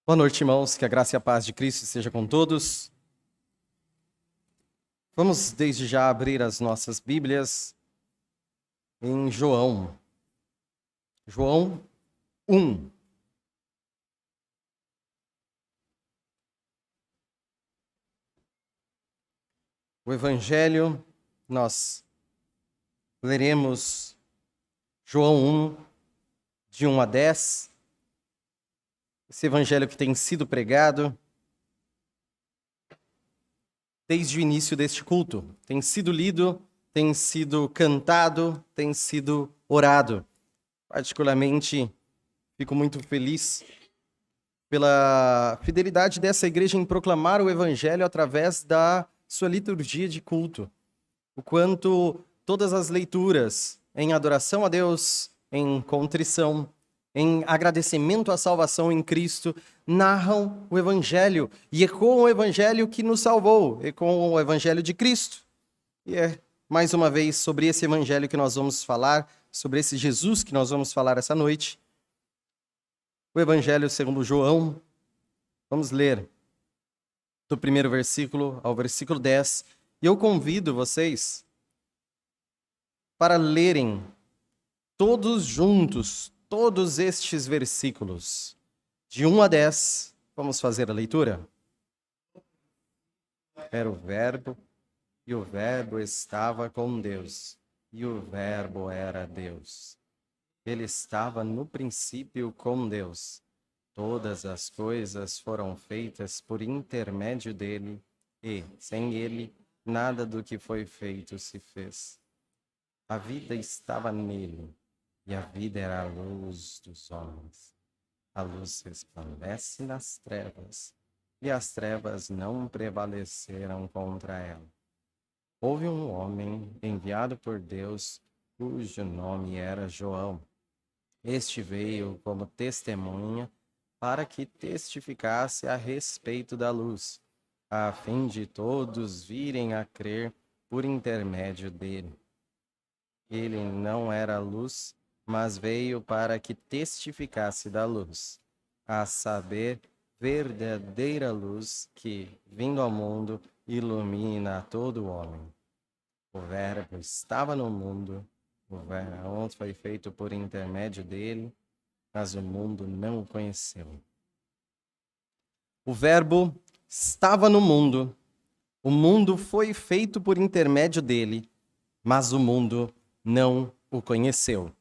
Boa noite, irmãos. Que a graça e a paz de Cristo esteja com todos. Vamos desde já abrir as nossas Bíblias em João. João 1. O Evangelho, nós leremos João 1, de 1 a 10. Esse Evangelho que tem sido pregado desde o início deste culto. Tem sido lido, tem sido cantado, tem sido orado. Particularmente, fico muito feliz pela fidelidade dessa igreja em proclamar o Evangelho através da sua liturgia de culto. O quanto todas as leituras em adoração a Deus, em contrição, em agradecimento à salvação em Cristo, narram o Evangelho e ecoam o Evangelho que nos salvou, ecoam o Evangelho de Cristo. E é mais uma vez sobre esse Evangelho que nós vamos falar, sobre esse Jesus que nós vamos falar essa noite. O Evangelho segundo João, vamos ler do primeiro versículo ao versículo 10. E eu convido vocês para lerem todos juntos, todos estes versículos, de 1 a 10. Vamos fazer a leitura? Era o Verbo, e o Verbo estava com Deus, e o Verbo era Deus. Ele estava no princípio com Deus. Todas as coisas foram feitas por intermédio dele, e, sem ele, nada do que foi feito se fez. A vida estava nele, e a vida era a luz dos homens. A luz resplandece nas trevas, e as trevas não prevaleceram contra ela. Houve um homem enviado por Deus, cujo nome era João. Este veio como testemunha para que testificasse a respeito da luz, a fim de todos virem a crer por intermédio dele. Ele não era luz, mas veio para que testificasse da luz, a saber, verdadeira luz que, vindo ao mundo, ilumina a todo homem. O Verbo estava no mundo, o Verbo foi feito por intermédio dele, mas o mundo não o conheceu. O Verbo estava no mundo, o mundo foi feito por intermédio dele, mas o mundo não o conheceu.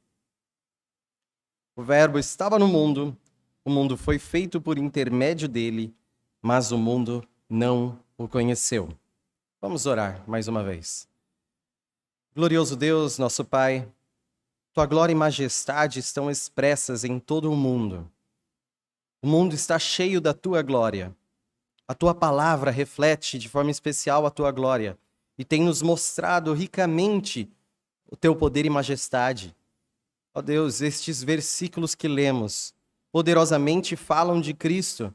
O Verbo estava no mundo, o mundo foi feito por intermédio dele, mas o mundo não o conheceu. Vamos orar mais uma vez. Glorioso Deus, nosso Pai, tua glória e majestade estão expressas em todo o mundo. O mundo está cheio da tua glória. A tua palavra reflete de forma especial a tua glória e tem nos mostrado ricamente o teu poder e majestade. Ó Deus, estes versículos que lemos poderosamente falam de Cristo,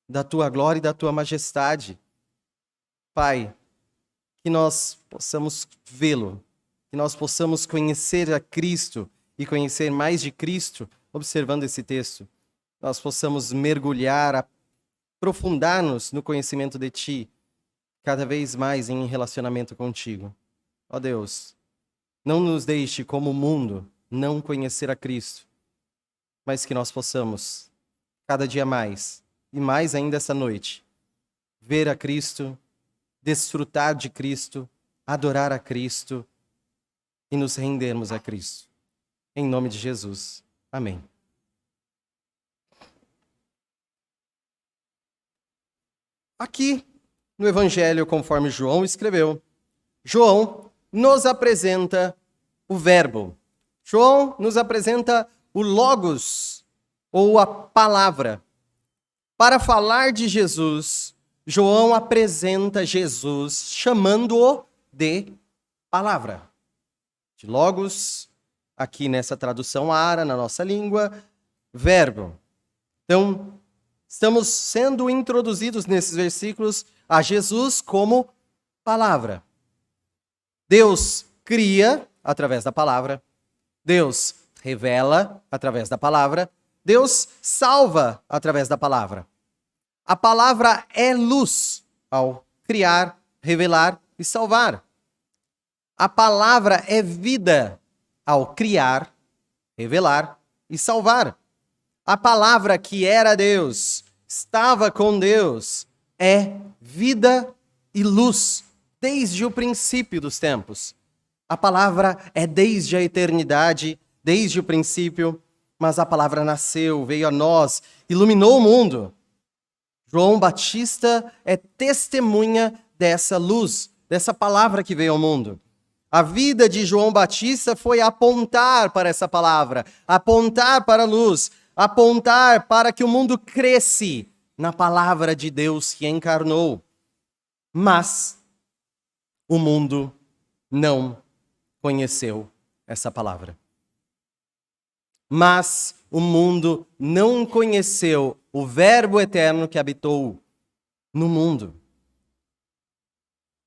da tua glória e da tua majestade. Pai, que nós possamos vê-lo, que nós possamos conhecer a Cristo e conhecer mais de Cristo, observando esse texto. Nós possamos mergulhar, aprofundar-nos no conhecimento de Ti, cada vez mais em relacionamento contigo. Ó Deus, não nos deixe como o mundo não conhecer a Cristo, mas que nós possamos, cada dia mais, e mais ainda essa noite, ver a Cristo, desfrutar de Cristo, adorar a Cristo e nos rendermos a Cristo. Em nome de Jesus. Amém. Aqui, no Evangelho, conforme João escreveu, João nos apresenta o Verbo. João nos apresenta o Logos, ou a palavra. Para falar de Jesus, João apresenta Jesus chamando-o de palavra. De Logos, aqui nessa tradução ara, na nossa língua, verbo. Então, estamos sendo introduzidos nesses versículos a Jesus como palavra. Deus cria através da palavra. Deus revela através da palavra. Deus salva através da palavra. A palavra é luz ao criar, revelar e salvar. A palavra é vida ao criar, revelar e salvar. A palavra que era Deus, estava com Deus, é vida e luz desde o princípio dos tempos. A palavra é desde a eternidade, desde o princípio, mas a palavra nasceu, veio a nós, iluminou o mundo. João Batista é testemunha dessa luz, dessa palavra que veio ao mundo. A vida de João Batista foi apontar para essa palavra, apontar para a luz, apontar para que o mundo cresce na palavra de Deus que encarnou. Mas o mundo não conheceu essa palavra. Mas o mundo não conheceu o Verbo eterno que habitou no mundo.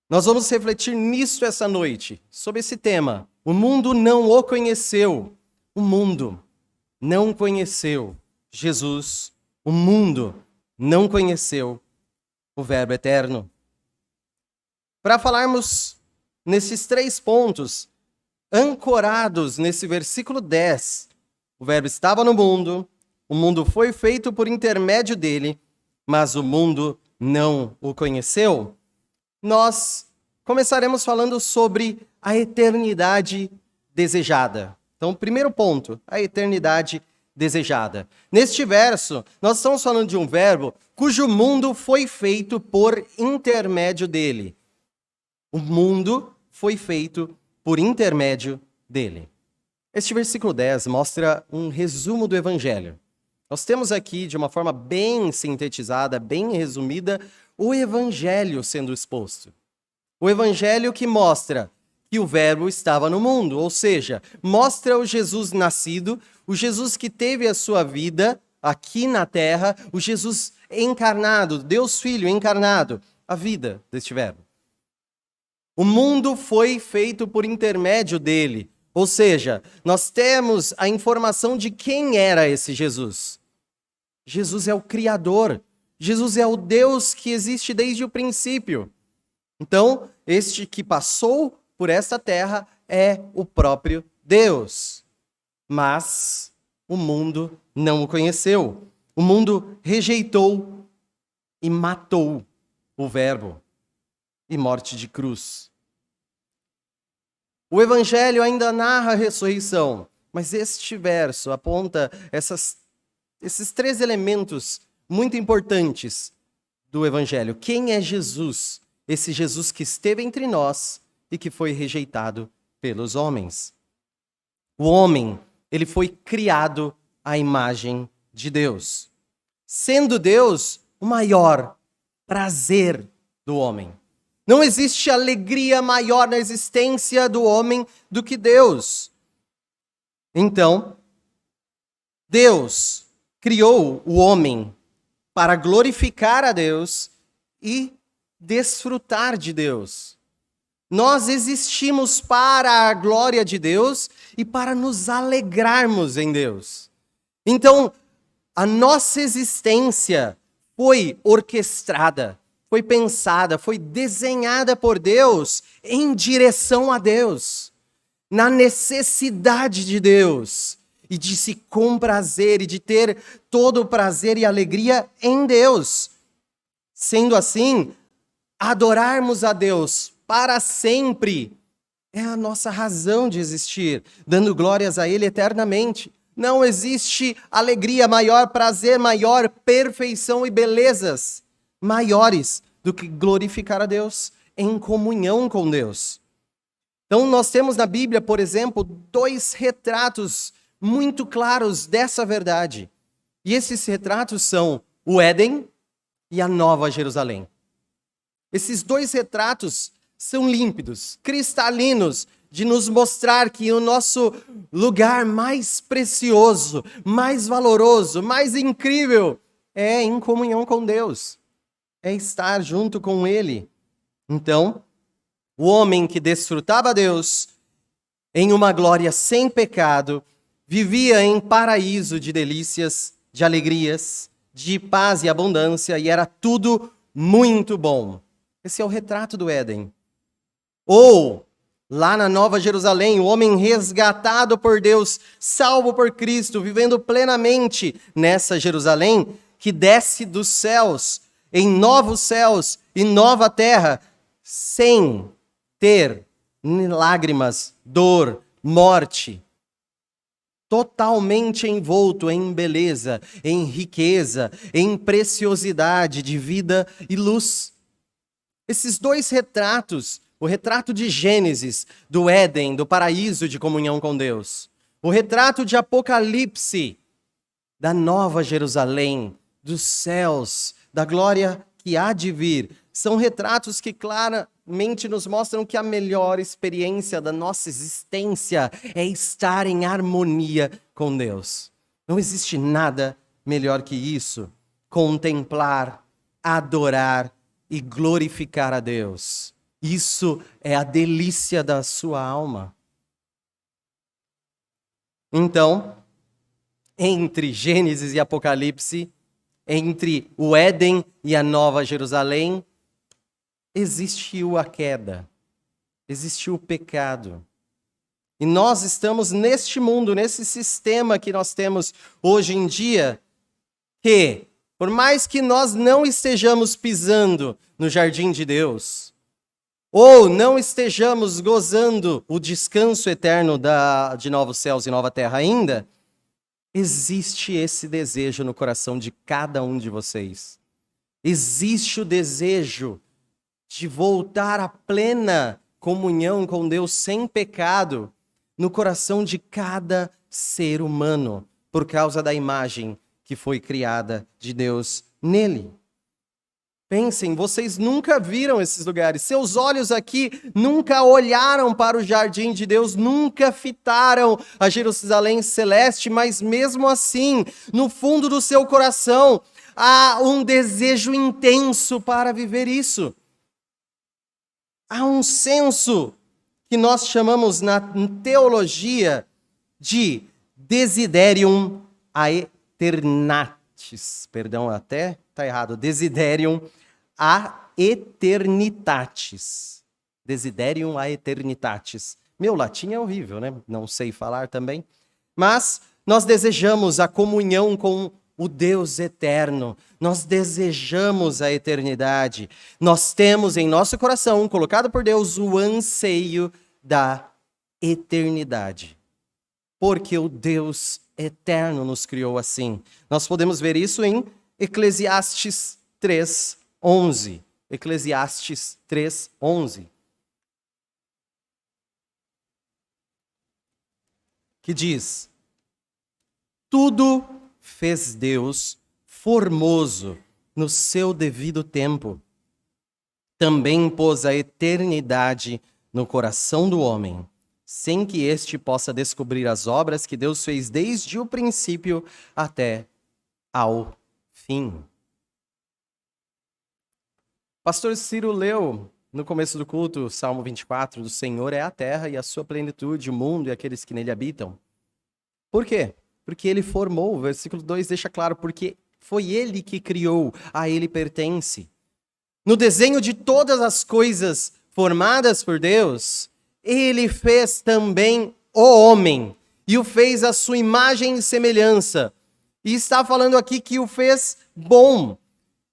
Nós vamos refletir nisso essa noite, sobre esse tema. O mundo não o conheceu. O mundo não conheceu Jesus. O mundo não conheceu o Verbo eterno. Para falarmos nesses 3 pontos, ancorados nesse versículo 10, o Verbo estava no mundo, o mundo foi feito por intermédio dele, mas o mundo não o conheceu. Nós começaremos falando sobre a eternidade desejada. Então, primeiro ponto, a eternidade desejada. Neste verso, nós estamos falando de um verbo cujo mundo foi feito por intermédio dele. O mundo foi feito por intermédio dele. Este versículo 10 mostra um resumo do Evangelho. Nós temos aqui, de uma forma bem sintetizada, bem resumida, o Evangelho sendo exposto. O Evangelho que mostra que o Verbo estava no mundo, ou seja, mostra o Jesus nascido, o Jesus que teve a sua vida aqui na terra, o Jesus encarnado, Deus Filho encarnado, a vida deste Verbo. O mundo foi feito por intermédio dele, ou seja, nós temos a informação de quem era esse Jesus. Jesus é o Criador, Jesus é o Deus que existe desde o princípio. Então, este que passou por esta terra é o próprio Deus. Mas o mundo não o conheceu. O mundo rejeitou e matou o Verbo e morte de cruz. O Evangelho ainda narra a ressurreição, mas este verso aponta esses 3 elementos muito importantes do Evangelho. Quem é Jesus? Esse Jesus que esteve entre nós e que foi rejeitado pelos homens. O homem, ele foi criado à imagem de Deus. Sendo Deus o maior prazer do homem. Não existe alegria maior na existência do homem do que Deus. Então, Deus criou o homem para glorificar a Deus e desfrutar de Deus. Nós existimos para a glória de Deus e para nos alegrarmos em Deus. Então, a nossa existência foi orquestrada, foi pensada, foi desenhada por Deus em direção a Deus, na necessidade de Deus e de se comprazer e de ter todo o prazer e alegria em Deus. Sendo assim, adorarmos a Deus para sempre é a nossa razão de existir, dando glórias a Ele eternamente. Não existe alegria maior, prazer maior, perfeição e belezas maiores do que glorificar a Deus em comunhão com Deus. Então nós temos na Bíblia, por exemplo, 2 retratos muito claros dessa verdade. E esses retratos são o Éden e a Nova Jerusalém. Esses 2 retratos são límpidos, cristalinos, de nos mostrar que o nosso lugar mais precioso, mais valoroso, mais incrível é em comunhão com Deus, é estar junto com Ele. Então, o homem que desfrutava Deus em uma glória sem pecado, vivia em paraíso de delícias, de alegrias, de paz e abundância, e era tudo muito bom. Esse é o retrato do Éden. Ou, lá na Nova Jerusalém, o homem resgatado por Deus, salvo por Cristo, vivendo plenamente nessa Jerusalém, que desce dos céus, em novos céus e nova terra, sem ter lágrimas, dor, morte. Totalmente envolto em beleza, em riqueza, em preciosidade de vida e luz. Esses dois retratos, o retrato de Gênesis, do Éden, do paraíso de comunhão com Deus, o retrato de Apocalipse, da Nova Jerusalém, dos céus, da glória que há de vir, são retratos que claramente nos mostram que a melhor experiência da nossa existência é estar em harmonia com Deus. Não existe nada melhor que isso. Contemplar, adorar e glorificar a Deus. Isso é a delícia da sua alma. Então, entre Gênesis e Apocalipse, entre o Éden e a Nova Jerusalém, existiu a queda, existiu o pecado. E nós estamos neste mundo, nesse sistema que nós temos hoje em dia, que, por mais que nós não estejamos pisando no jardim de Deus, ou não estejamos gozando o descanso eterno de novos céus e nova terra ainda, existe esse desejo no coração de cada um de vocês. Existe o desejo de voltar à plena comunhão com Deus sem pecado no coração de cada ser humano, por causa da imagem que foi criada de Deus nele. Pensem, vocês nunca viram esses lugares. Seus olhos aqui nunca olharam para o jardim de Deus, nunca fitaram a Jerusalém celeste, mas mesmo assim, no fundo do seu coração, há um desejo intenso para viver isso. Há um senso que nós chamamos na teologia de desiderium aeternitatis. Perdão, até está errado. Desiderium aeternitatis. Desiderium aeternitatis. Meu latim é horrível, né? Não sei falar também. Mas nós desejamos a comunhão com o Deus eterno. Nós desejamos a eternidade. Nós temos em nosso coração, colocado por Deus, o anseio da eternidade. Porque o Deus eterno nos criou assim. Nós podemos ver isso em Eclesiastes 3:11. Eclesiastes 3:11. Que diz: tudo fez Deus formoso no seu devido tempo. Também pôs a eternidade no coração do homem, sem que este possa descobrir as obras que Deus fez desde o princípio até ao fim. Pastor Ciro leu no começo do culto o Salmo 24, do Senhor é a terra e a sua plenitude, o mundo e aqueles que nele habitam. Por quê? Porque ele formou, o versículo 2 deixa claro, porque foi ele que criou, a ele pertence. No desenho de todas as coisas formadas por Deus, ele fez também o homem, e o fez à sua imagem e semelhança. E está falando aqui que o fez bom,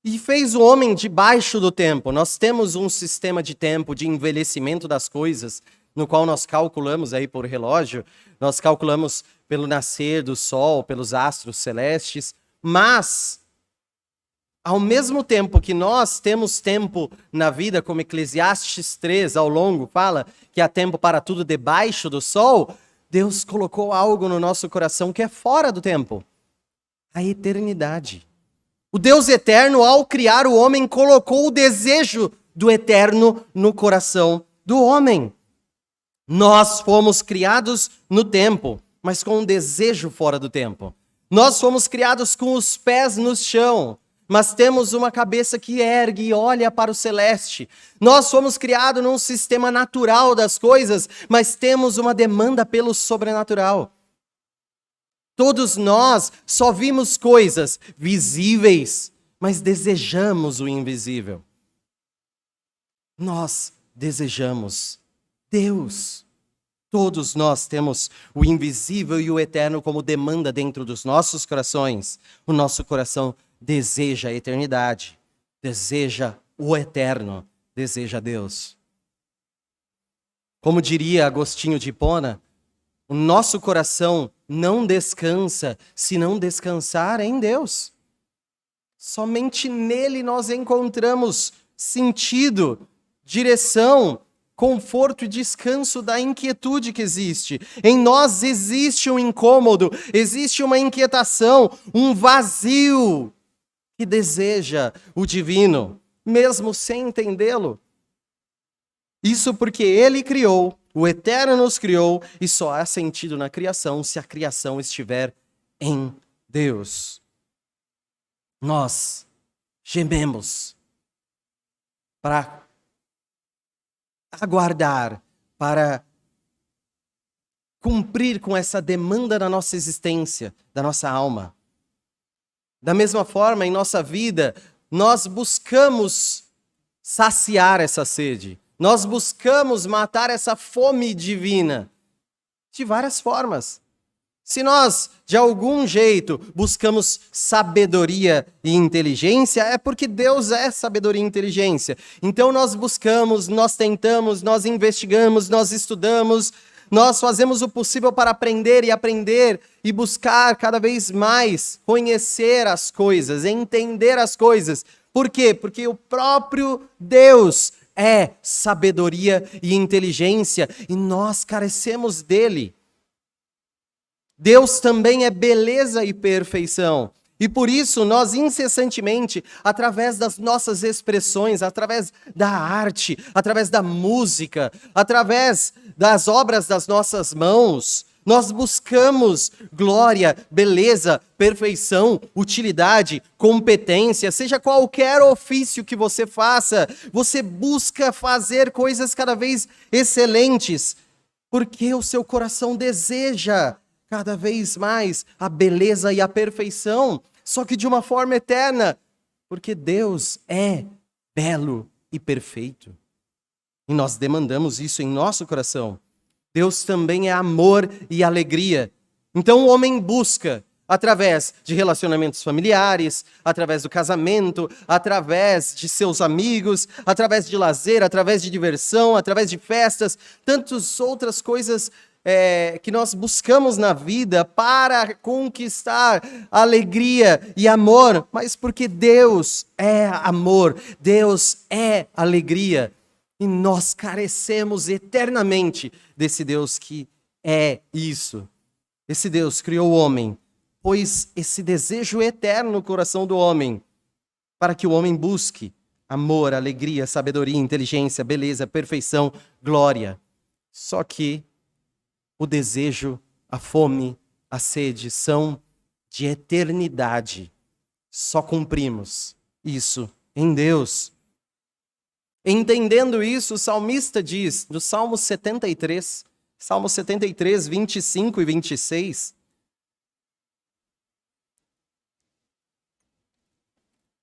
e fez o homem debaixo do tempo. Nós temos um sistema de tempo, de envelhecimento das coisas, no qual nós calculamos aí por relógio, nós calculamos pelo nascer do sol, pelos astros celestes, mas, ao mesmo tempo que nós temos tempo na vida, como Eclesiastes 3 ao longo fala, que há tempo para tudo debaixo do sol, Deus colocou algo no nosso coração que é fora do tempo, a eternidade. O Deus eterno, ao criar o homem, colocou o desejo do eterno no coração do homem. Nós fomos criados no tempo, mas com um desejo fora do tempo. Nós fomos criados com os pés no chão, mas temos uma cabeça que ergue e olha para o celeste. Nós fomos criados num sistema natural das coisas, mas temos uma demanda pelo sobrenatural. Todos nós só vimos coisas visíveis, mas desejamos o invisível. Nós desejamos Deus. Todos nós temos o invisível e o eterno como demanda dentro dos nossos corações. O nosso coração deseja a eternidade, deseja o eterno, deseja Deus. Como diria Agostinho de Hipona, o nosso coração não descansa se não descansar em Deus. Somente nele nós encontramos sentido, direção, conforto e descanso da inquietude que existe. Em nós existe um incômodo, existe uma inquietação, um vazio que deseja o divino, mesmo sem entendê-lo. Isso porque ele criou, o Eterno nos criou, e só há sentido na criação se a criação estiver em Deus. Nós gememos para aguardar, para cumprir com essa demanda da nossa existência, da nossa alma. Da mesma forma, em nossa vida, nós buscamos saciar essa sede. Nós buscamos matar essa fome divina de várias formas. Se nós, de algum jeito, buscamos sabedoria e inteligência, é porque Deus é sabedoria e inteligência. Então nós buscamos, nós tentamos, nós investigamos, nós estudamos, nós fazemos o possível para aprender e buscar cada vez mais conhecer as coisas, entender as coisas. Por quê? Porque o próprio Deus é sabedoria e inteligência e nós carecemos dele. Deus também é beleza e perfeição. E por isso nós incessantemente, através das nossas expressões, através da arte, através da música, através das obras das nossas mãos, nós buscamos glória, beleza, perfeição, utilidade, competência, seja qualquer ofício que você faça, você busca fazer coisas cada vez excelentes, porque o seu coração deseja cada vez mais a beleza e a perfeição, só que de uma forma eterna, porque Deus é belo e perfeito. E nós demandamos isso em nosso coração. Deus também é amor e alegria. Então o homem busca, através de relacionamentos familiares, através do casamento, através de seus amigos, através de lazer, através de diversão, através de festas, tantas outras coisas que nós buscamos na vida para conquistar alegria e amor, mas porque Deus é amor, Deus é alegria. E nós carecemos eternamente desse Deus que é isso. Esse Deus criou o homem, pôs esse desejo eterno no coração do homem, para que o homem busque amor, alegria, sabedoria, inteligência, beleza, perfeição, glória. Só que o desejo, a fome, a sede são de eternidade. Só cumprimos isso em Deus. Entendendo isso, o salmista diz, no Salmo 73, 25 e 26,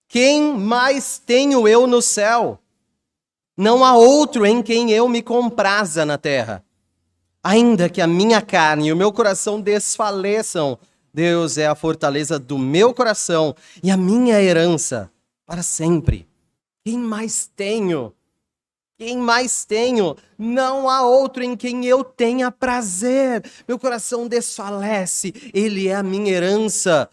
quem mais tenho eu no céu? Não há outro em quem eu me compraza na terra. Ainda que a minha carne e o meu coração desfaleçam, Deus é a fortaleza do meu coração e a minha herança para sempre. Quem mais tenho? Quem mais tenho? Não há outro em quem eu tenha prazer. Meu coração desfalece, ele é a minha herança.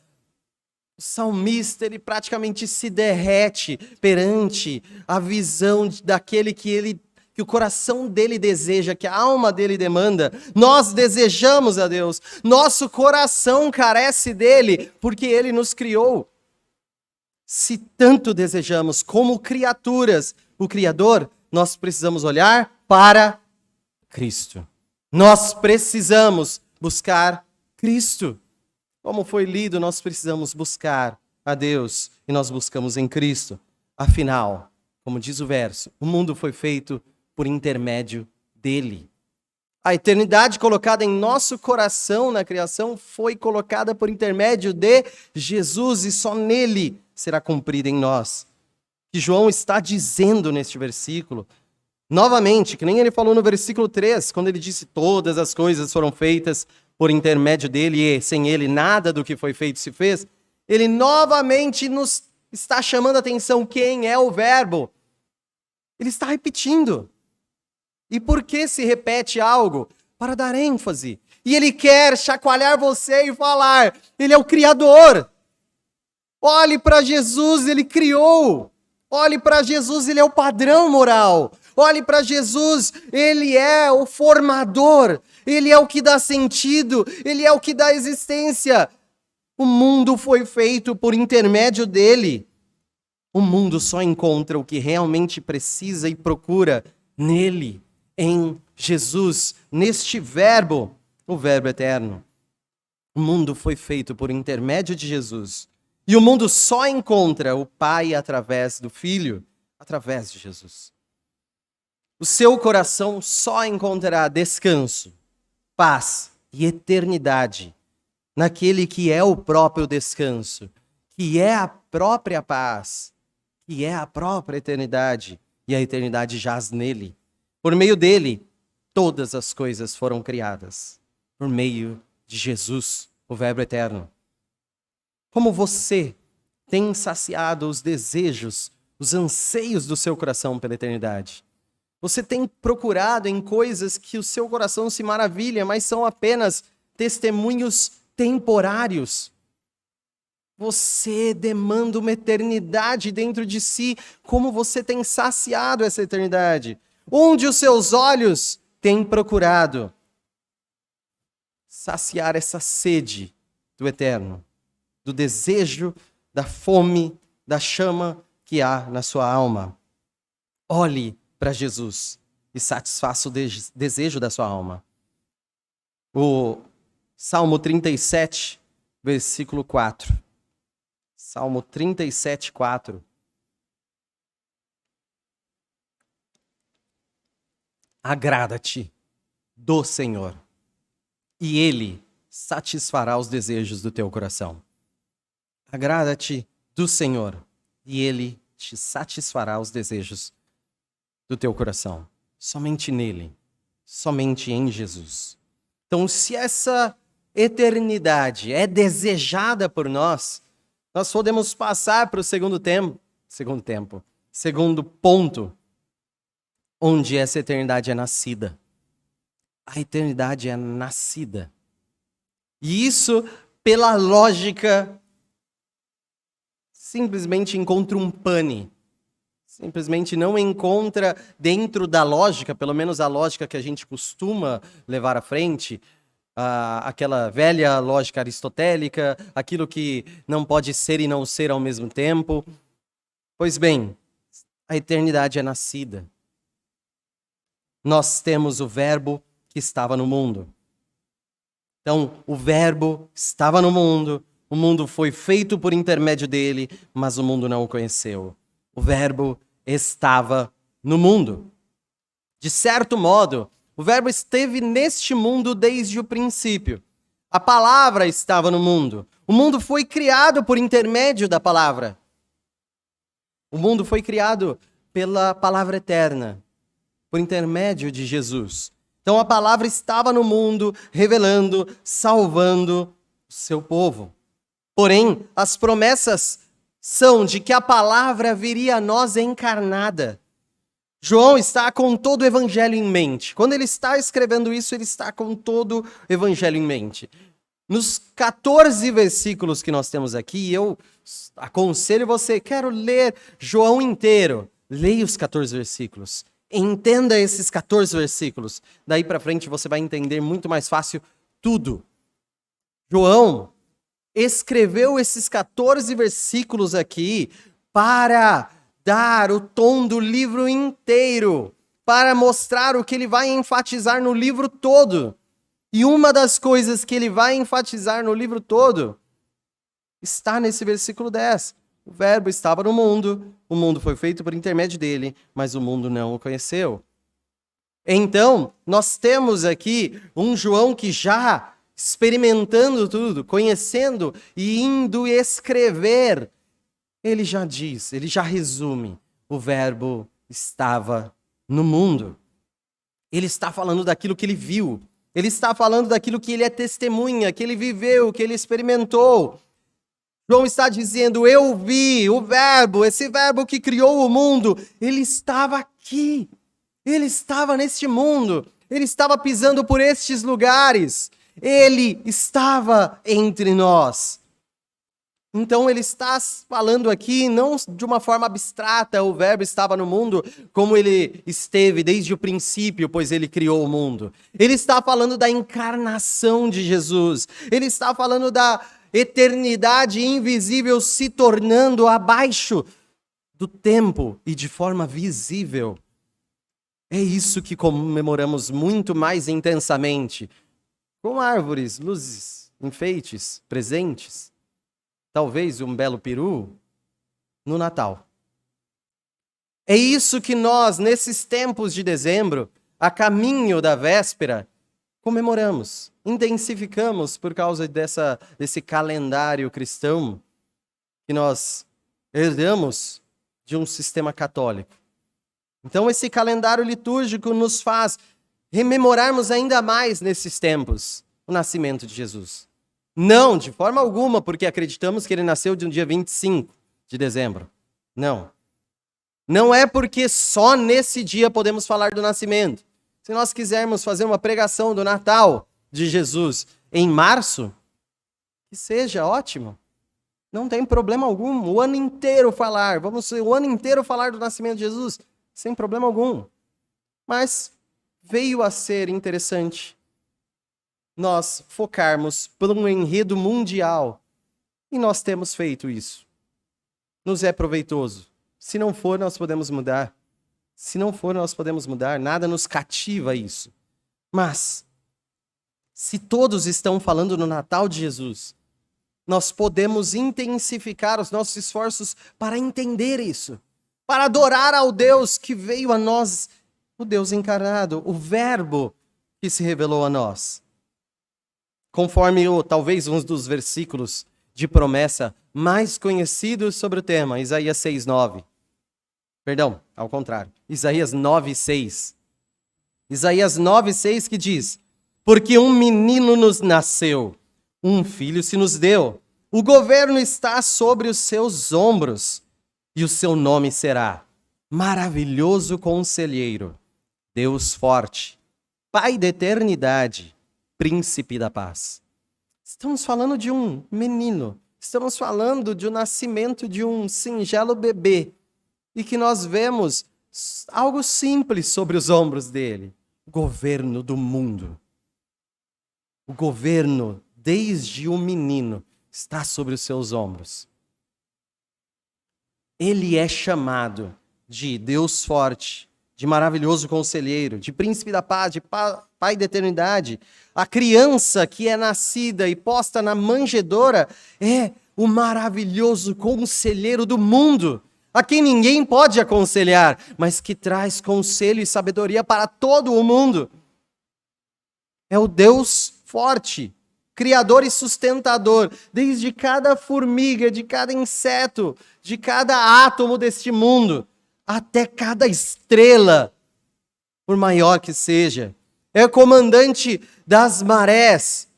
O salmista, ele praticamente se derrete perante a visão daquele que o coração dele deseja, que a alma dele demanda. Nós desejamos a Deus. Nosso coração carece dele, porque ele nos criou. Se tanto desejamos como criaturas o Criador, nós precisamos olhar para Cristo. Nós precisamos buscar Cristo. Como foi lido, nós precisamos buscar a Deus e nós buscamos em Cristo. Afinal, como diz o verso, o mundo foi feito por intermédio dele. A eternidade colocada em nosso coração na criação foi colocada por intermédio de Jesus e só nele será cumprida em nós. Que João está dizendo neste versículo, novamente, que nem ele falou no versículo 3, quando ele disse todas as coisas foram feitas por intermédio dele e sem ele nada do que foi feito se fez, ele novamente nos está chamando a atenção quem é o Verbo. Ele está repetindo. E por que se repete algo? Para dar ênfase. E ele quer chacoalhar você e falar, ele é o Criador. Olhe para Jesus, ele criou. Olhe para Jesus, ele é o padrão moral. Olhe para Jesus, ele é o formador. Ele é o que dá sentido, ele é o que dá existência. O mundo foi feito por intermédio dele. O mundo só encontra o que realmente precisa e procura nele, em Jesus, neste Verbo, o Verbo eterno. O mundo foi feito por intermédio de Jesus. E o mundo só encontra o Pai através do Filho, através de Jesus. O seu coração só encontrará descanso, paz e eternidade naquele que é o próprio descanso, que é a própria paz, que é a própria eternidade, e a eternidade jaz nele. Por meio dele, todas as coisas foram criadas. Por meio de Jesus, o Verbo eterno. Como você tem saciado os desejos, os anseios do seu coração pela eternidade? Você tem procurado em coisas que o seu coração se maravilha, mas são apenas testemunhos temporários. Você demanda uma eternidade dentro de si. Como você tem saciado essa eternidade? Onde os seus olhos têm procurado saciar essa sede do eterno, do desejo, da fome, da chama que há na sua alma. Olhe para Jesus e satisfaça o desejo da sua alma. O Salmo 37, versículo 4. Salmo 37, 4. Agrada-te do Senhor, e Ele satisfará os desejos do teu coração. Agrada-te do Senhor, e Ele te satisfará os desejos do teu coração. Somente nele, somente em Jesus. Então, se essa eternidade é desejada por nós, nós podemos passar para o segundo ponto, onde essa eternidade é nascida. A eternidade é nascida. E isso, pela lógica, simplesmente encontra um pane. Simplesmente não encontra dentro da lógica, pelo menos a lógica que a gente costuma levar à frente, aquela velha lógica aristotélica, aquilo que não pode ser e não ser ao mesmo tempo. Pois bem, a eternidade é nascida. Nós temos o Verbo que estava no mundo. Então, o Verbo estava no mundo, o mundo foi feito por intermédio dele, mas o mundo não o conheceu. O Verbo estava no mundo. De certo modo, o Verbo esteve neste mundo desde o princípio. A palavra estava no mundo. O mundo foi criado por intermédio da palavra. O mundo foi criado pela palavra eterna, por intermédio de Jesus. Então a palavra estava no mundo, revelando, salvando o seu povo. Porém, as promessas são de que a palavra viria a nós encarnada. João está com todo o evangelho em mente. Quando ele está escrevendo isso, ele está com todo o evangelho em mente. Nos 14 versículos que nós temos aqui, eu aconselho você, quero ler João inteiro. Leia os 14 versículos. Entenda esses 14 versículos. Daí para frente você vai entender muito mais fácil tudo. João escreveu esses 14 versículos aqui para dar o tom do livro inteiro, para mostrar o que ele vai enfatizar no livro todo. E uma das coisas que ele vai enfatizar no livro todo está nesse versículo 10. O Verbo estava no mundo, o mundo foi feito por intermédio dele, mas o mundo não o conheceu. Então, nós temos aqui um João que já experimentando tudo, conhecendo e indo escrever, ele já diz, ele já resume: o Verbo estava no mundo. Ele está falando daquilo que ele viu. Ele está falando daquilo que ele é testemunha, que ele viveu, que ele experimentou. João está dizendo: eu vi o Verbo, esse Verbo que criou o mundo, ele estava aqui. Ele estava neste mundo. Ele estava pisando por estes lugares. Ele estava entre nós. Então ele está falando aqui não de uma forma abstrata, o Verbo estava no mundo como ele esteve desde o princípio, pois ele criou o mundo. Ele está falando da encarnação de Jesus. Ele está falando da eternidade invisível se tornando abaixo do tempo e de forma visível. É isso que comemoramos muito mais intensamente, com árvores, luzes, enfeites, presentes. Talvez um belo peru no Natal. É isso que nós, nesses tempos de dezembro, a caminho da véspera, comemoramos, intensificamos por causa desse calendário cristão que nós herdamos de um sistema católico. Então esse calendário litúrgico nos faz rememorarmos ainda mais nesses tempos o nascimento de Jesus. Não, de forma alguma, porque acreditamos que ele nasceu de um dia 25 de dezembro. Não. Não é porque só nesse dia podemos falar do nascimento. Se nós quisermos fazer uma pregação do Natal de Jesus em março, que seja ótimo. Não tem problema algum. O ano inteiro falar. Vamos o ano inteiro falar do nascimento de Jesus, sem problema algum. Mas veio a ser interessante nós focarmos por um enredo mundial. E nós temos feito isso. Nos é proveitoso. Se não for, nós podemos mudar. Se não for, nós podemos mudar. Nada nos cativa isso. Mas, se todos estão falando no Natal de Jesus, nós podemos intensificar os nossos esforços para entender isso. Para adorar ao Deus que veio a nós, o Deus encarnado, o Verbo que se revelou a nós. Conforme talvez um dos versículos de promessa mais conhecidos sobre o tema, Isaías 6:9. Perdão, ao contrário. Isaías 9:6. Isaías 9:6 que diz: porque um menino nos nasceu, um filho se nos deu, o governo está sobre os seus ombros, e o seu nome será Maravilhoso Conselheiro, Deus Forte, Pai da Eternidade, Príncipe da Paz. Estamos falando de um menino, estamos falando de um nascimento de um singelo bebê, e que nós vemos algo simples sobre os ombros dele: o governo do mundo. O governo, desde o menino, está sobre os seus ombros. Ele é chamado de Deus Forte, de Maravilhoso Conselheiro, de Príncipe da Paz, de Pai da Eternidade. A criança que é nascida e posta na manjedoura é o maravilhoso Conselheiro do mundo, a quem ninguém pode aconselhar, mas que traz conselho e sabedoria para todo o mundo. É o Deus Forte, Criador e sustentador, desde cada formiga, de cada inseto, de cada átomo deste mundo, até cada estrela, por maior que seja. É o comandante das marés.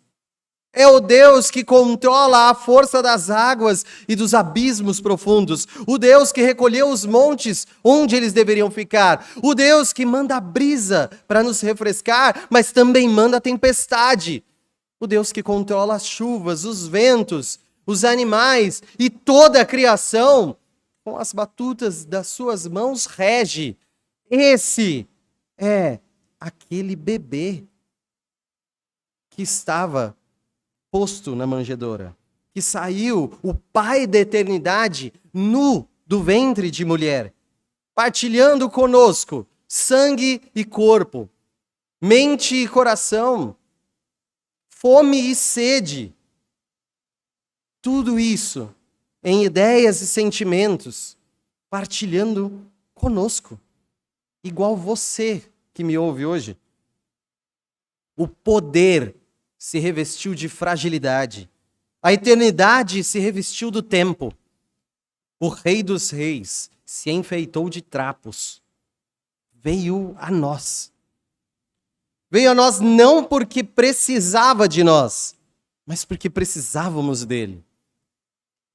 É o Deus que controla a força das águas e dos abismos profundos. O Deus que recolheu os montes onde eles deveriam ficar. O Deus que manda a brisa para nos refrescar, mas também manda a tempestade. O Deus que controla as chuvas, os ventos, os animais e toda a criação. Com as batutas das suas mãos rege. Esse é aquele bebê que estava posto na manjedoura, que saiu, o Pai da Eternidade, nu do ventre de mulher, partilhando conosco sangue e corpo, mente e coração, fome e sede. Tudo isso em ideias e sentimentos, partilhando conosco, igual você que me ouve hoje. O poder se revestiu de fragilidade. A eternidade se revestiu do tempo. O Rei dos Reis se enfeitou de trapos. Veio a nós. Veio a nós não porque precisava de nós, mas porque precisávamos dele.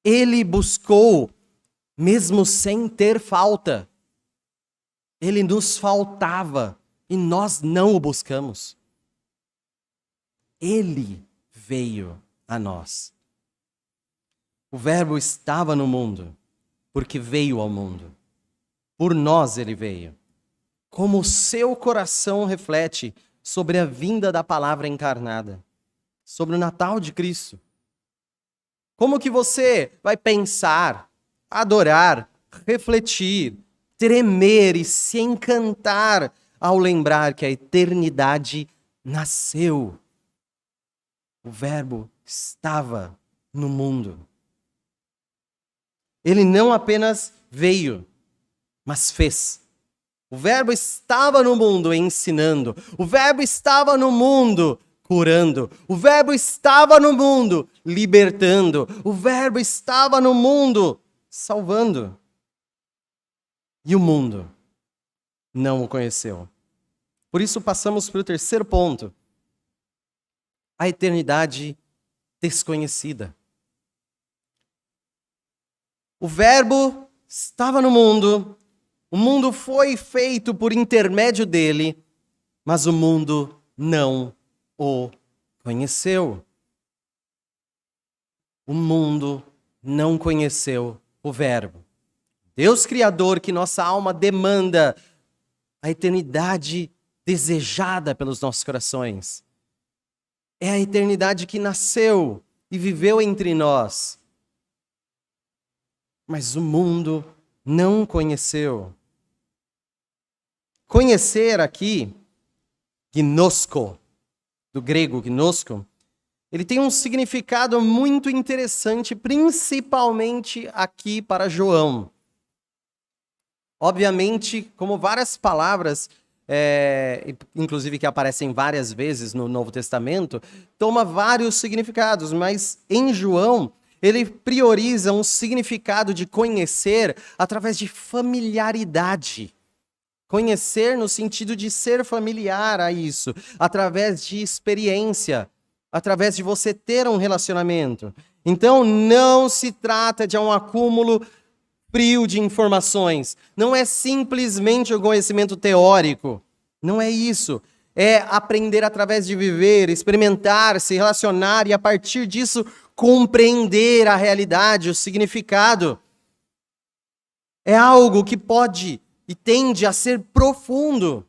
Ele buscou, mesmo sem ter falta. Ele nos faltava e nós não o buscamos. Ele veio a nós. O Verbo estava no mundo, porque veio ao mundo. Por nós ele veio. Como o seu coração reflete sobre a vinda da palavra encarnada, sobre o Natal de Cristo. Como que você vai pensar, adorar, refletir, tremer e se encantar ao lembrar que a eternidade nasceu? O Verbo estava no mundo. Ele não apenas veio, mas fez. O Verbo estava no mundo ensinando. O Verbo estava no mundo curando. O Verbo estava no mundo libertando. O Verbo estava no mundo salvando. E o mundo não o conheceu. Por isso passamos para o terceiro ponto. A eternidade desconhecida. O Verbo estava no mundo. O mundo foi feito por intermédio dele, mas o mundo não o conheceu. O mundo não conheceu o Verbo. Deus Criador, que nossa alma demanda, a eternidade desejada pelos nossos corações. É a eternidade que nasceu e viveu entre nós. Mas o mundo não conheceu. Conhecer aqui, gnosko, do grego gnosko, ele tem um significado muito interessante, principalmente aqui para João. Obviamente, como várias palavras, inclusive que aparecem várias vezes no Novo Testamento, toma vários significados, mas em João, ele prioriza um significado de conhecer através de familiaridade. Conhecer no sentido de ser familiar a isso, através de experiência, através de você ter um relacionamento. Então, não se trata de um acúmulo frio de informações. Não é simplesmente o conhecimento teórico. Não é isso. É aprender através de viver, experimentar, se relacionar e, a partir disso, compreender a realidade, o significado. É algo que pode e tende a ser profundo.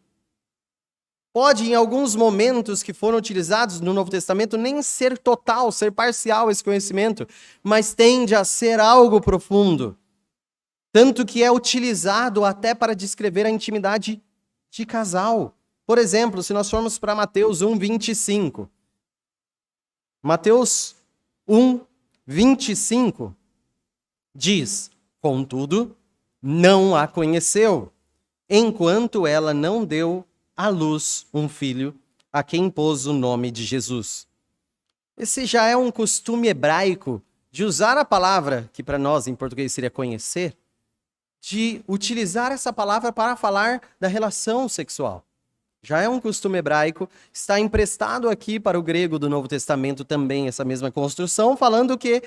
Pode, em alguns momentos que foram utilizados no Novo Testamento, nem ser total, ser parcial esse conhecimento, mas tende a ser algo profundo. Tanto que é utilizado até para descrever a intimidade de casal. Por exemplo, se nós formos para Mateus 1:25. Mateus 1:25 diz: contudo, não a conheceu, enquanto ela não deu à luz um filho, a quem pôs o nome de Jesus. Esse já é um costume hebraico de usar a palavra, que para nós em português seria conhecer, de utilizar essa palavra para falar da relação sexual. Já é um costume hebraico, está emprestado aqui para o grego do Novo Testamento também essa mesma construção, falando que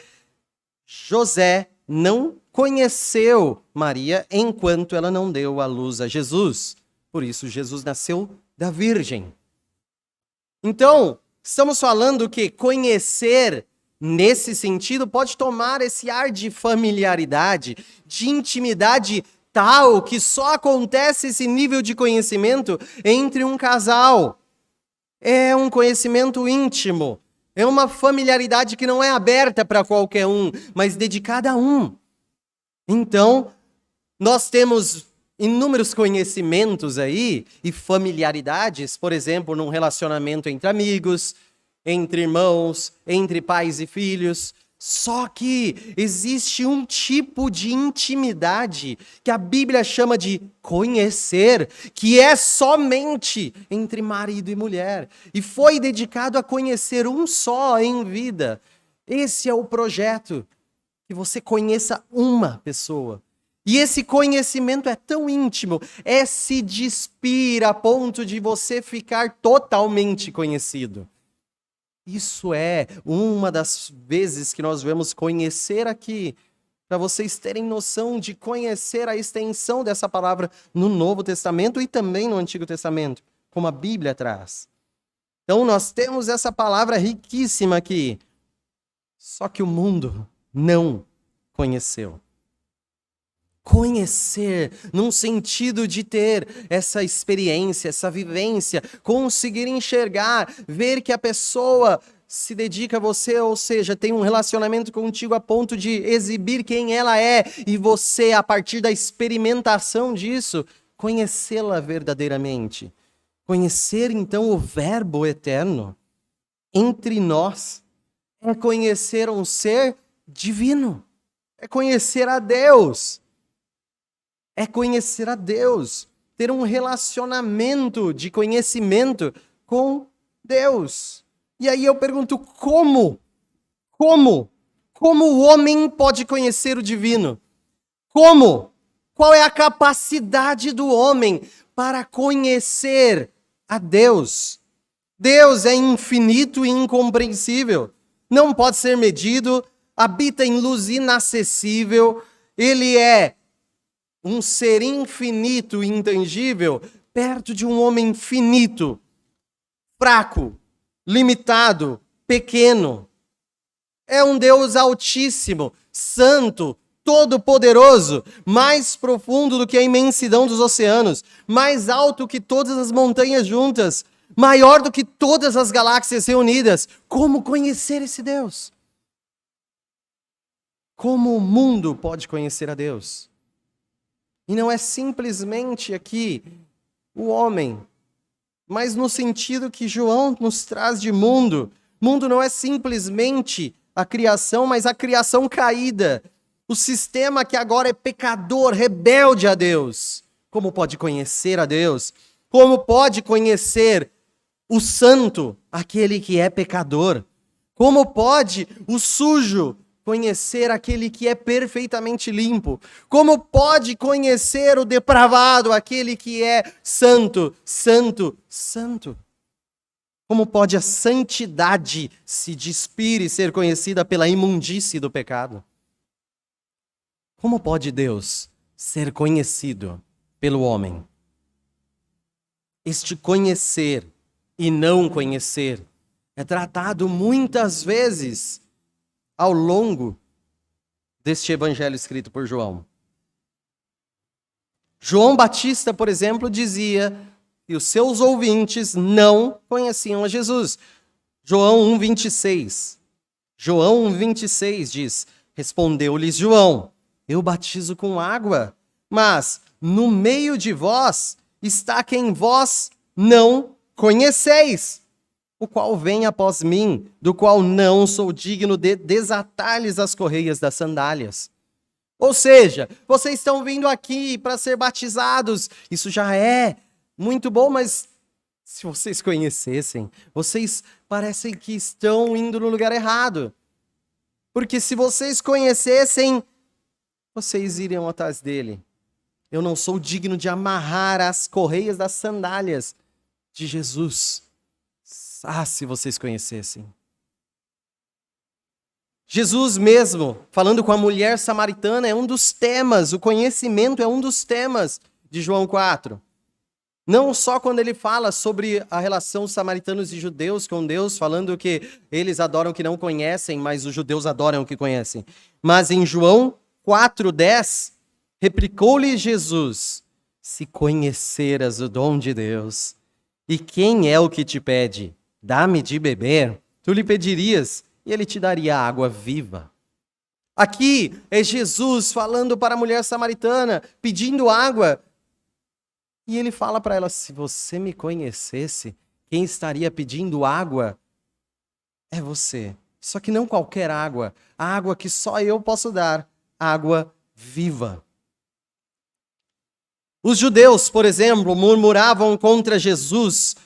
José não conheceu Maria enquanto ela não deu à luz a Jesus. Por isso, Jesus nasceu da Virgem. Então, estamos falando que conhecer, nesse sentido, pode tomar esse ar de familiaridade, de intimidade tal que só acontece esse nível de conhecimento entre um casal. É um conhecimento íntimo. É uma familiaridade que não é aberta para qualquer um, mas dedicada a um. Então, nós temos inúmeros conhecimentos aí e familiaridades, por exemplo, num relacionamento entre amigos, entre irmãos, entre pais e filhos. Só que existe um tipo de intimidade que a Bíblia chama de conhecer, que é somente entre marido e mulher. E foi dedicado a conhecer um só em vida. Esse é o projeto, que você conheça uma pessoa. E esse conhecimento é tão íntimo, é se despir a ponto de você ficar totalmente conhecido. Isso é uma das vezes que nós vamos conhecer aqui, para vocês terem noção de conhecer a extensão dessa palavra no Novo Testamento e também no Antigo Testamento, como a Bíblia traz. Então nós temos essa palavra riquíssima aqui, só que o mundo não conheceu. Conhecer, num sentido de ter essa experiência, essa vivência, conseguir enxergar, ver que a pessoa se dedica a você, ou seja, tem um relacionamento contigo a ponto de exibir quem ela é, e você, a partir da experimentação disso, conhecê-la verdadeiramente. Conhecer, então, o Verbo eterno entre nós é conhecer um ser divino, é conhecer a Deus. É conhecer a Deus, ter um relacionamento de conhecimento com Deus. E aí eu pergunto, como? Como o homem pode conhecer o divino? Como? Qual é a capacidade do homem para conhecer a Deus? Deus é infinito e incompreensível, não pode ser medido, habita em luz inacessível, ele é um ser infinito e intangível perto de um homem finito, fraco, limitado, pequeno. É um Deus altíssimo, santo, todo-poderoso, mais profundo do que a imensidão dos oceanos, mais alto que todas as montanhas juntas, maior do que todas as galáxias reunidas. Como conhecer esse Deus? Como o mundo pode conhecer a Deus? E não é simplesmente aqui o homem, mas no sentido que João nos traz de mundo. Mundo não é simplesmente a criação, mas a criação caída. O sistema que agora é pecador, rebelde a Deus. Como pode conhecer a Deus? Como pode conhecer o santo, aquele que é pecador? Como pode o sujo conhecer aquele que é perfeitamente limpo? Como pode conhecer o depravado, aquele que é santo, santo, santo? Como pode a santidade se despir e ser conhecida pela imundície do pecado? Como pode Deus ser conhecido pelo homem? Este conhecer e não conhecer é tratado muitas vezes ao longo deste evangelho escrito por João. João Batista, por exemplo, dizia que os seus ouvintes não conheciam a Jesus. João 1,26. João 1,26 diz: respondeu-lhes João, eu batizo com água, mas no meio de vós está quem vós não conheceis, o qual vem após mim, do qual não sou digno de desatar-lhes as correias das sandálias. Ou seja, vocês estão vindo aqui para ser batizados, isso já é muito bom, mas se vocês conhecessem, vocês parecem que estão indo no lugar errado. Porque se vocês conhecessem, vocês iriam atrás dele. Eu não sou digno de amarrar as correias das sandálias de Jesus. Ah, se vocês conhecessem. Jesus mesmo, falando com a mulher samaritana, é um dos temas, o conhecimento é um dos temas de João 4. Não só quando ele fala sobre a relação samaritanos e judeus com Deus, falando que eles adoram o que não conhecem, mas os judeus adoram o que conhecem. Mas em João 4,10, replicou-lhe Jesus: se conheceras o dom de Deus, e quem é o que te pede? Dá-me de beber, tu lhe pedirias, e ele te daria água viva. Aqui é Jesus falando para a mulher samaritana, pedindo água. E ele fala para ela, se você me conhecesse, quem estaria pedindo água é você. Só que não qualquer água, a água que só eu posso dar, água viva. Os judeus, por exemplo, murmuravam contra Jesus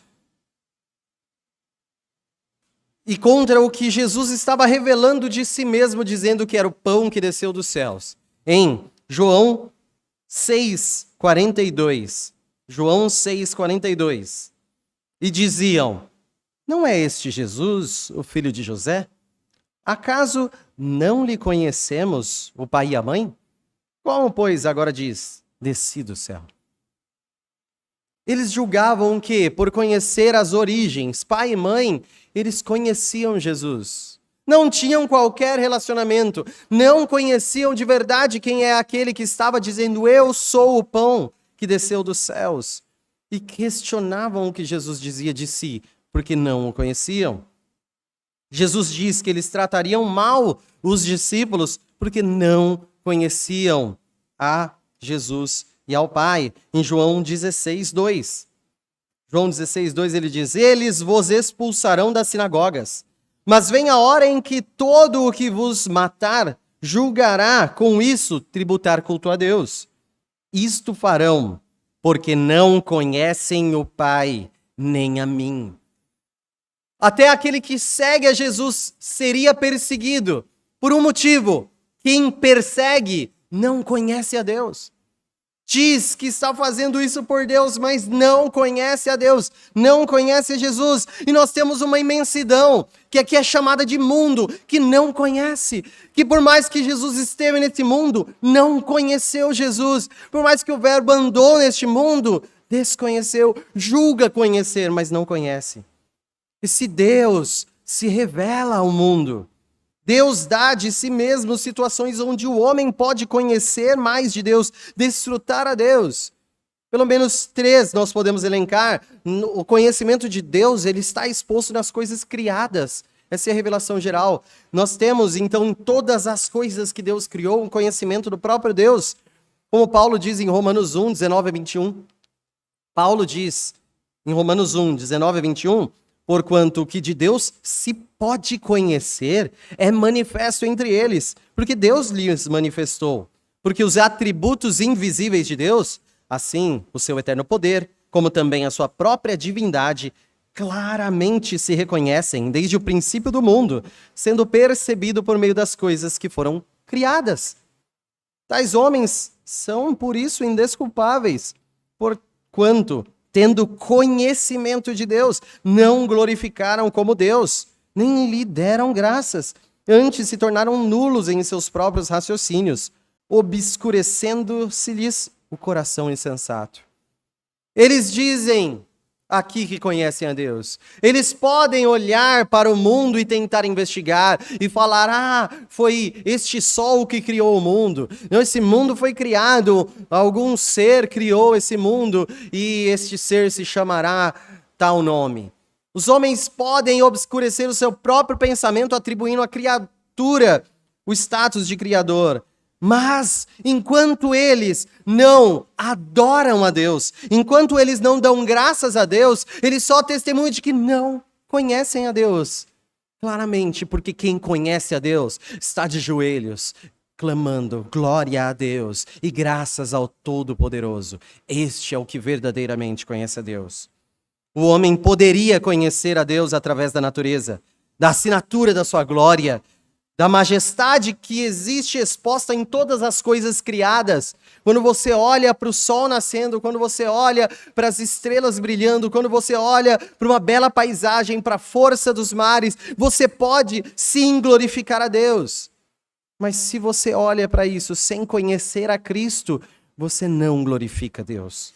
e contra o que Jesus estava revelando de si mesmo, dizendo que era o pão que desceu dos céus. Em João 6:42. João 6:42. E diziam: não é este Jesus, o filho de José? Acaso não lhe conhecemos o pai e a mãe? Como, pois, agora diz, desci do céu? Eles julgavam que, por conhecer as origens, pai e mãe, eles conheciam Jesus. Não tinham qualquer relacionamento, não conheciam de verdade quem é aquele que estava dizendo, eu sou o pão que desceu dos céus. E questionavam o que Jesus dizia de si, porque não o conheciam. Jesus diz que eles tratariam mal os discípulos porque não conheciam a Jesus e ao Pai. Em João 16:2. João 16:2 ele diz, eles vos expulsarão das sinagogas, mas vem a hora em que todo o que vos matar julgará com isso tributar culto a Deus. Isto farão, porque não conhecem o Pai, nem a mim. Até aquele que segue a Jesus seria perseguido por um motivo. Quem persegue não conhece a Deus. Diz que está fazendo isso por Deus, mas não conhece a Deus, não conhece a Jesus. E nós temos uma imensidão, que aqui é chamada de mundo, que não conhece. Que por mais que Jesus esteve nesse mundo, não conheceu Jesus. Por mais que o Verbo andou neste mundo, desconheceu, julga conhecer, mas não conhece. Esse Deus se revela ao mundo. Deus dá de si mesmo situações onde o homem pode conhecer mais de Deus, desfrutar a Deus. Pelo menos 3 nós podemos elencar. O conhecimento de Deus, ele está exposto nas coisas criadas. Essa é a revelação geral. Nós temos, então, em todas as coisas que Deus criou, um conhecimento do próprio Deus. Como Paulo diz em Romanos 1, 19 a 21. Paulo diz em Romanos 1, 19 a 21... porquanto o que de Deus se pode conhecer é manifesto entre eles, porque Deus lhes manifestou. Porque os atributos invisíveis de Deus, assim o seu eterno poder, como também a sua própria divindade, claramente se reconhecem desde o princípio do mundo, sendo percebido por meio das coisas que foram criadas. Tais homens são, por isso, indesculpáveis, porquanto tendo conhecimento de Deus, não glorificaram como Deus, nem lhe deram graças. Antes se tornaram nulos em seus próprios raciocínios, obscurecendo-se-lhes o coração insensato. Eles dizem aqui que conhecem a Deus. Eles podem olhar para o mundo e tentar investigar e falar, foi este sol que criou o mundo. Não, esse mundo foi criado, algum ser criou esse mundo e este ser se chamará tal nome. Os homens podem obscurecer o seu próprio pensamento atribuindo à criatura o status de criador. Mas, enquanto eles não adoram a Deus, enquanto eles não dão graças a Deus, eles só testemunham de que não conhecem a Deus. Claramente, porque quem conhece a Deus está de joelhos, clamando glória a Deus e graças ao Todo-Poderoso. Este é o que verdadeiramente conhece a Deus. O homem poderia conhecer a Deus através da natureza, da assinatura da sua glória, da majestade que existe exposta em todas as coisas criadas. Quando você olha para o sol nascendo, quando você olha para as estrelas brilhando, quando você olha para uma bela paisagem, para a força dos mares, você pode sim glorificar a Deus. Mas se você olha para isso sem conhecer a Cristo, você não glorifica a Deus.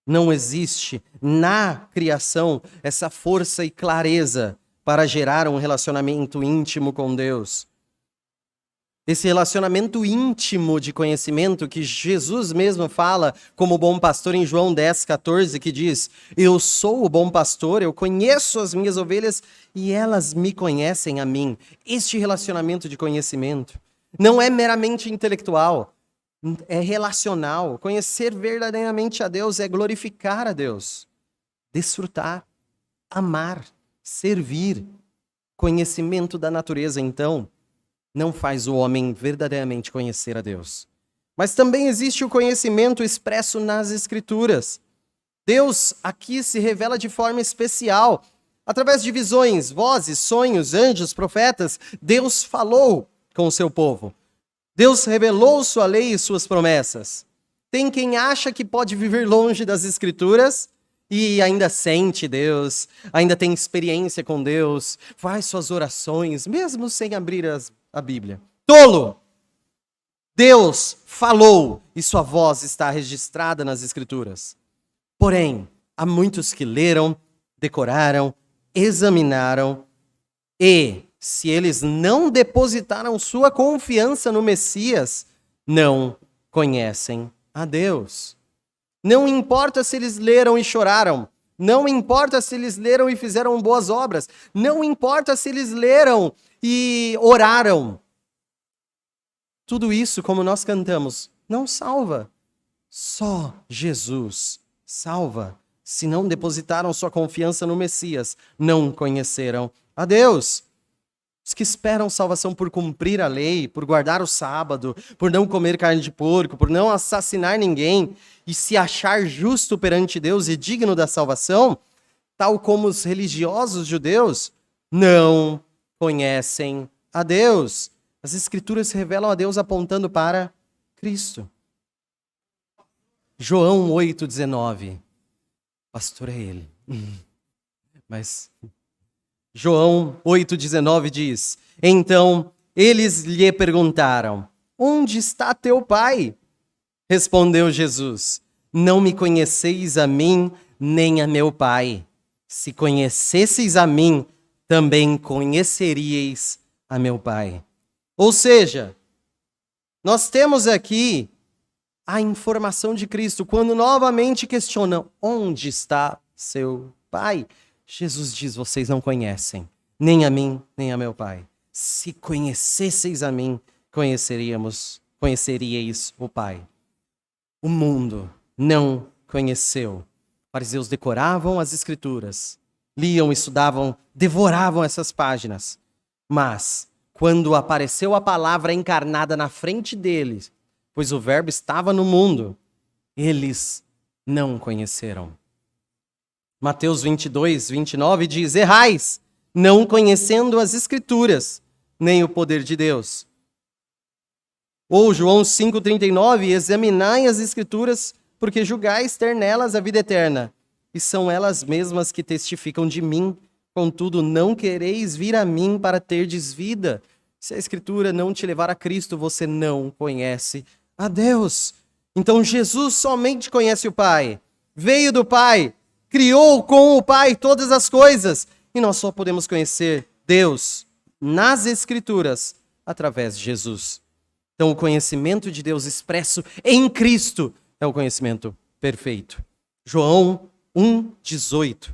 Não existe na criação essa força e clareza para gerar um relacionamento íntimo com Deus. Esse relacionamento íntimo de conhecimento que Jesus mesmo fala como bom pastor em João 10:14, que diz, eu sou o bom pastor, eu conheço as minhas ovelhas e elas me conhecem a mim. Este relacionamento de conhecimento não é meramente intelectual, é relacional. Conhecer verdadeiramente a Deus é glorificar a Deus, desfrutar, amar, servir. Conhecimento da natureza, então, não faz o homem verdadeiramente conhecer a Deus. Mas também existe o conhecimento expresso nas Escrituras. Deus aqui se revela de forma especial. Através de visões, vozes, sonhos, anjos, profetas, Deus falou com o seu povo. Deus revelou sua lei e suas promessas. Tem quem acha que pode viver longe das Escrituras e ainda sente Deus, ainda tem experiência com Deus, faz suas orações, mesmo sem abrir a Bíblia. Tolo! Deus falou e sua voz está registrada nas Escrituras. Porém, há muitos que leram, decoraram, examinaram e, se eles não depositaram sua confiança no Messias, não conhecem a Deus. Não importa se eles leram e choraram, não importa se eles leram e fizeram boas obras, não importa se eles leram e oraram. Tudo isso, como nós cantamos, não salva. Só Jesus salva. Se não depositaram sua confiança no Messias, não conheceram a Deus. Os que esperam salvação por cumprir a lei, por guardar o sábado, por não comer carne de porco, por não assassinar ninguém e se achar justo perante Deus e digno da salvação, tal como os religiosos judeus, não conhecem a Deus. As Escrituras revelam a Deus apontando para Cristo. João 8,19. Pastor é ele. Mas João 8,19 diz: Então eles lhe perguntaram: Onde está teu pai? Respondeu Jesus: Não me conheceis a mim, nem a meu pai. Se conhecesseis a mim, também conheceríeis a meu pai. Ou seja, nós temos aqui a informação de Cristo. Quando novamente questionam: Onde está seu pai? Jesus diz: Vocês não conhecem, nem a mim, nem a meu pai. Se conhecesseis a mim, conheceríeis o Pai. O mundo não conheceu. Fariseus decoravam as Escrituras, liam, estudavam, devoravam essas páginas. Mas, quando apareceu a palavra encarnada na frente deles, pois o Verbo estava no mundo, eles não conheceram. Mateus 22:29 diz: Errais, não conhecendo as Escrituras, nem o poder de Deus. Ou João 5,39: Examinai as Escrituras, porque julgais ter nelas a vida eterna, e são elas mesmas que testificam de mim. Contudo, não quereis vir a mim para terdes vida. Se a Escritura não te levar a Cristo, você não conhece a Deus. Então Jesus somente conhece o Pai, veio do Pai, criou com o Pai todas as coisas, e nós só podemos conhecer Deus nas Escrituras através de Jesus. Então o conhecimento de Deus expresso em Cristo é o conhecimento perfeito. João 1,18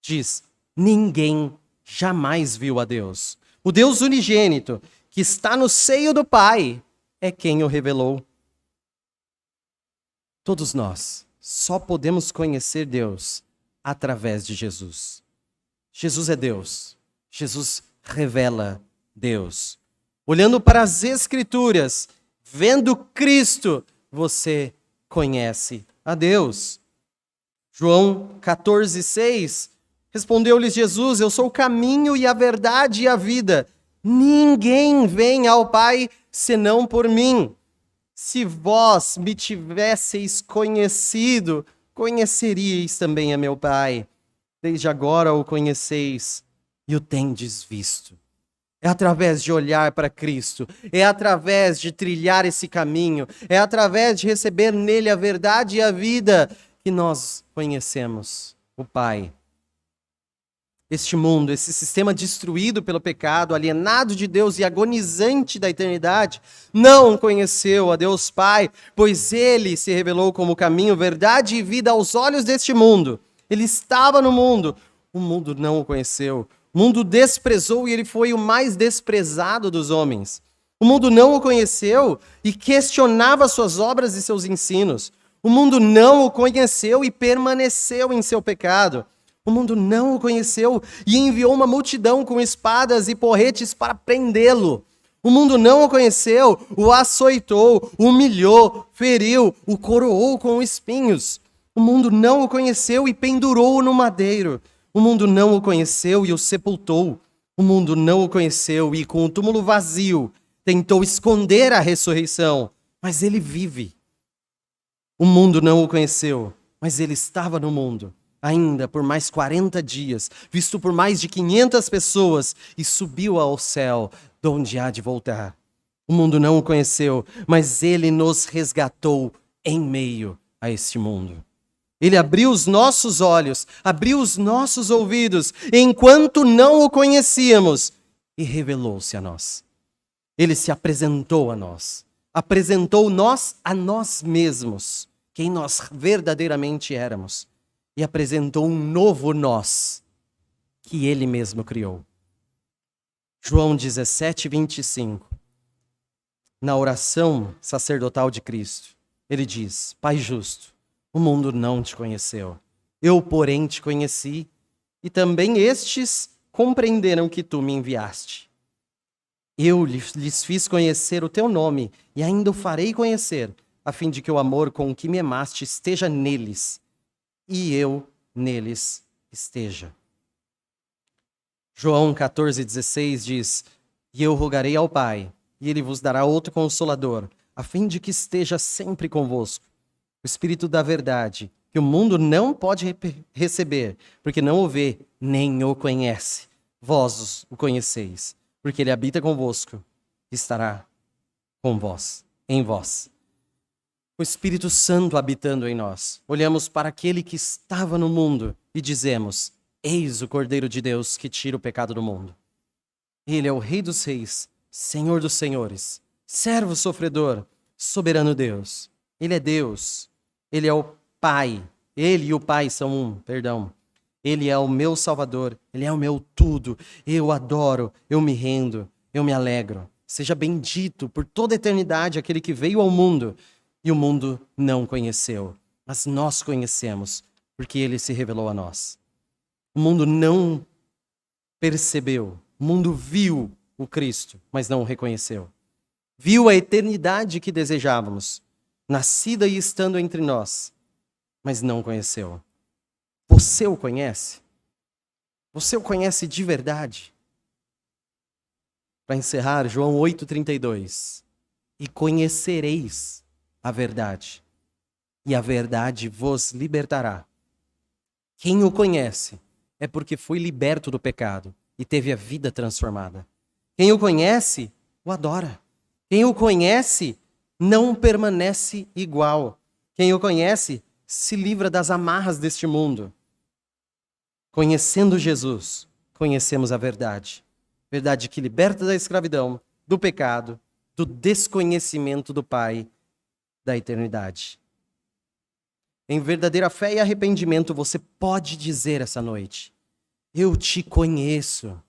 diz: Ninguém jamais viu a Deus. O Deus unigênito, que está no seio do Pai, é quem o revelou. Todos nós só podemos conhecer Deus através de Jesus. Jesus é Deus. Jesus revela Deus. Olhando para as Escrituras, vendo Cristo, você conhece a Deus. João 14,6, respondeu-lhes Jesus: Eu sou o caminho e a verdade e a vida. Ninguém vem ao Pai senão por mim. Se vós me tivesseis conhecido, conheceríeis também a meu Pai. Desde agora o conheceis e o tendes visto. É através de olhar para Cristo, é através de trilhar esse caminho, é através de receber nele a verdade e a vida que nós conhecemos o Pai. Este mundo, esse sistema destruído pelo pecado, alienado de Deus e agonizante da eternidade, não conheceu a Deus Pai, pois Ele se revelou como caminho, verdade e vida aos olhos deste mundo. Ele estava no mundo, o mundo não o conheceu. O mundo desprezou e ele foi o mais desprezado dos homens. O mundo não o conheceu e questionava suas obras e seus ensinos. O mundo não o conheceu e permaneceu em seu pecado. O mundo não o conheceu e enviou uma multidão com espadas e porretes para prendê-lo. O mundo não o conheceu, o açoitou, o humilhou, feriu, o coroou com espinhos. O mundo não o conheceu e pendurou-o no madeiro. O mundo não o conheceu e o sepultou. O mundo não o conheceu e, com o túmulo vazio, tentou esconder a ressurreição. Mas ele vive. O mundo não o conheceu, mas ele estava no mundo, ainda por mais 40 dias, visto por mais de 500 pessoas, e subiu ao céu, de onde há de voltar. O mundo não o conheceu, mas ele nos resgatou em meio a este mundo. Ele abriu os nossos olhos, abriu os nossos ouvidos, enquanto não o conhecíamos, e revelou-se a nós. Ele se apresentou a nós, apresentou nós a nós mesmos, quem nós verdadeiramente éramos, e apresentou um novo nós, que ele mesmo criou. João 17, 25. Na oração sacerdotal de Cristo, ele diz: Pai justo, o mundo não te conheceu, eu, porém, te conheci, e também estes compreenderam que tu me enviaste. Eu lhes fiz conhecer o teu nome, e ainda o farei conhecer, a fim de que o amor com que me amaste esteja neles, e eu neles esteja. João 14,16 diz: E eu rogarei ao Pai, e ele vos dará outro Consolador, a fim de que esteja sempre convosco. O Espírito da verdade, que o mundo não pode receber, porque não o vê, nem o conhece. Vós o conheceis, porque ele habita convosco, e estará com vós, em vós. O Espírito Santo habitando em nós. Olhamos para aquele que estava no mundo e dizemos: Eis o Cordeiro de Deus que tira o pecado do mundo. Ele é o Rei dos Reis, Senhor dos Senhores, servo sofredor, soberano Deus. Ele é Deus. Ele é o Pai. Ele e o Pai são um, perdão. Ele é o meu Salvador. Ele é o meu tudo. Eu adoro, eu me rendo, eu me alegro. Seja bendito por toda a eternidade aquele que veio ao mundo e o mundo não conheceu. Mas nós conhecemos, porque ele se revelou a nós. O mundo não percebeu. O mundo viu o Cristo, mas não o reconheceu. Viu a eternidade que desejávamos, nascida e estando entre nós, mas não conheceu. Você o conhece? Você o conhece de verdade? Para encerrar, João 8,32. E conhecereis a verdade, e a verdade vos libertará. Quem o conhece é porque foi liberto do pecado e teve a vida transformada. Quem o conhece, o adora. Quem o conhece, não permanece igual. Quem o conhece, se livra das amarras deste mundo. Conhecendo Jesus, conhecemos a verdade. Verdade que liberta da escravidão, do pecado, do desconhecimento do Pai, da eternidade. Em verdadeira fé e arrependimento, você pode dizer essa noite: eu te conheço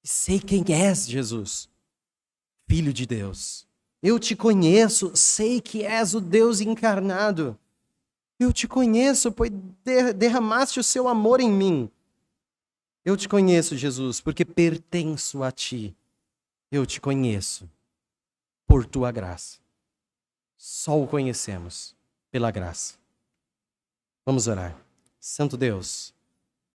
e sei quem és, Jesus, Filho de Deus. Eu te conheço, sei que és o Deus encarnado. Eu te conheço, pois derramaste o seu amor em mim. Eu te conheço, Jesus, porque pertenço a ti. Eu te conheço por tua graça. Só o conhecemos pela graça. Vamos orar. Santo Deus,